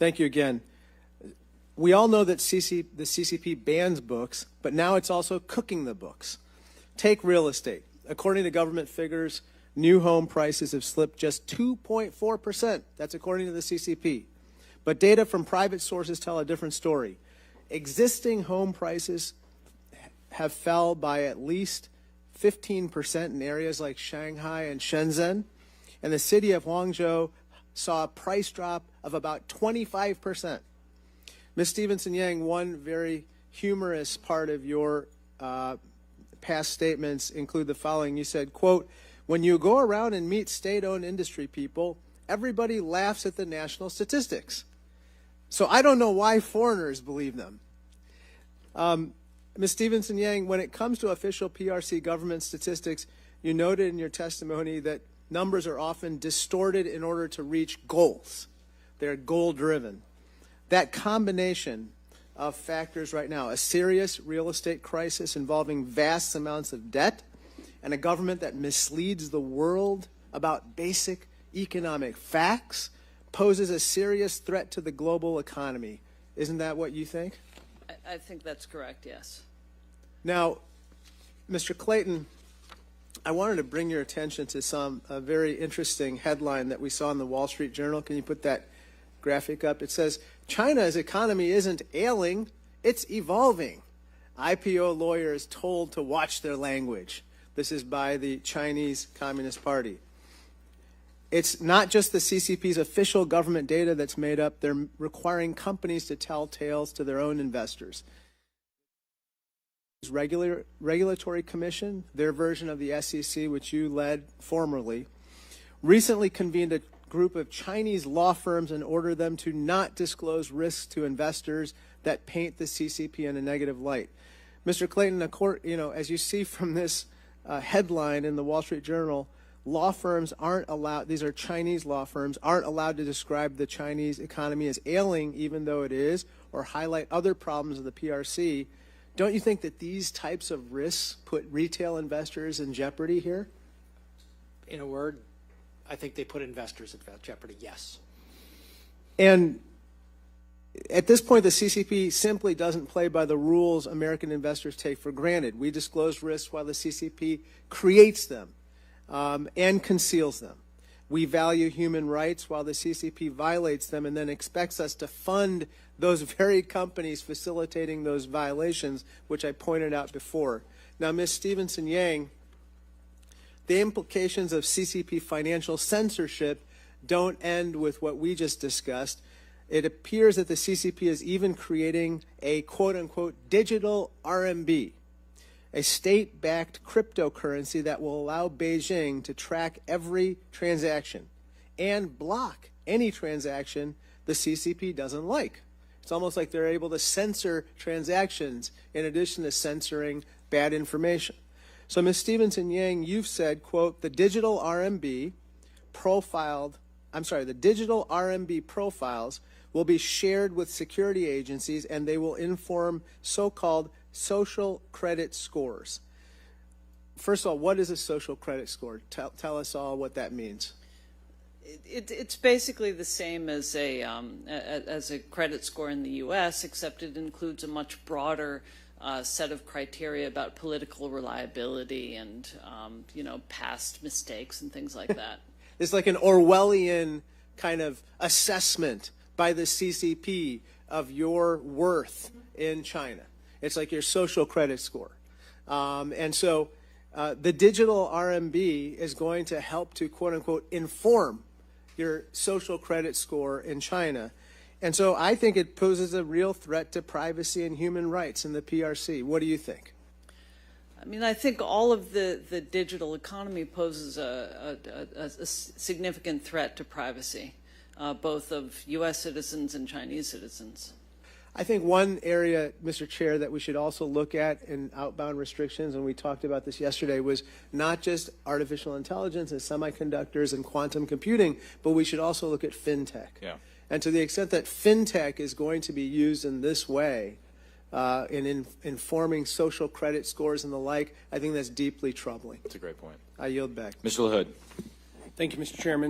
Thank you again. We all know that the CCP bans books, but now it's also cooking the books. Take real estate. According to government figures, new home prices have slipped just 2.4%. That's according to the CCP. But data from private sources tell a different story. Existing home prices have fell by at least 15% in areas like Shanghai and Shenzhen, and the city of Guangzhou saw a price drop of about 25%. Ms. Stevenson-Yang, one very humorous part of your past statements include the following. You said, quote, "When you go around and meet state-owned industry people, everybody laughs at the national statistics. So I don't know why foreigners believe them." Ms. Stevenson-Yang, when it comes to official PRC government statistics, you noted in your testimony that numbers are often distorted in order to reach goals. They're goal-driven. That combination of factors right now, a serious real estate crisis involving vast amounts of debt, and a government that misleads the world about basic economic facts, poses a serious threat to the global economy. Isn't that what you think? I think that's correct, yes. Now, Mr. Clayton, I wanted to bring your attention to a very interesting headline that we saw in the Wall Street Journal. Can you put that graphic up? It says, "China's economy isn't ailing, it's evolving. IPO lawyers told to watch their language." This is by the Chinese Communist Party. It's not just the CCP's official government data that's made up. They're requiring companies to tell tales to their own investors. Regulatory Commission, their version of the SEC, which you led formerly, recently convened a group of Chinese law firms and ordered them to not disclose risks to investors that paint the CCP in a negative light. Mr. Clayton, as you see from this headline in the Wall Street Journal, law firms aren't allowed, these are Chinese law firms, aren't allowed to describe the Chinese economy as ailing, even though it is, or highlight other problems of the PRC. Don't you think that these types of risks put retail investors in jeopardy here? In a word, I think they put investors at jeopardy, yes. And at this point, the CCP simply doesn't play by the rules American investors take for granted. We disclose risks while the CCP creates them and conceals them. We value human rights while the CCP violates them and then expects us to fund those very companies facilitating those violations, which I pointed out before. Now, Ms. Stevenson-Yang, the implications of CCP financial censorship don't end with what we just discussed. It appears that the CCP is even creating a quote-unquote digital RMB, a state-backed cryptocurrency that will allow Beijing to track every transaction and block any transaction the CCP doesn't like. It's almost like they're able to censor transactions in addition to censoring bad information. So, Ms. Stevenson-Yang, you've said, quote, the digital RMB profiles will be shared with security agencies and they will inform so-called social credit scores. First of all, what is a social credit score? Tell us all what that means. It's basically the same as a credit score in the U.S., except it includes a much broader set of criteria about political reliability and past mistakes and things like that. It's like an Orwellian kind of assessment by the CCP of your worth in China. It's like your social credit score. And so the digital RMB is going to help to, quote unquote, inform your social credit score in China. And so I think it poses a real threat to privacy and human rights in the PRC. What do you think? I mean, I think all of the digital economy poses a significant threat to privacy, both of U.S. citizens and Chinese citizens. I think one area, Mr. Chair, that we should also look at in outbound restrictions, and we talked about this yesterday, was not just artificial intelligence and semiconductors and quantum computing, but we should also look at fintech. Yeah. And to the extent that fintech is going to be used in this way, in informing social credit scores and the like, I think that's deeply troubling. That's a great point. I yield back. Mr. LaHood. Thank you, Mr. Chairman.